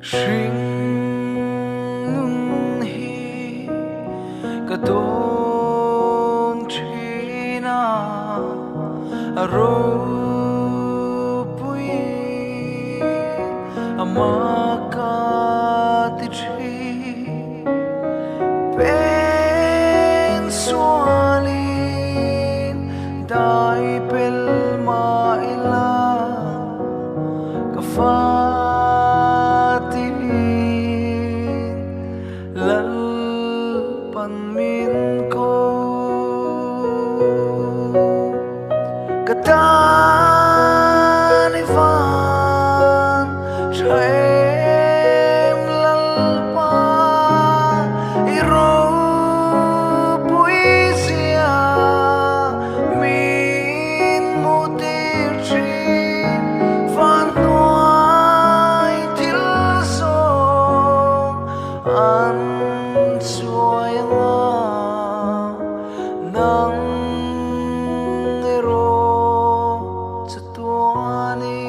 Sing nun hi ka don china aro pui amaka ti chi pen sualin dai pel ma ila ka fa min ko katani van shaem lalpa iro poesia min mutir chin van noai til song an suayang nang ero sa tuwani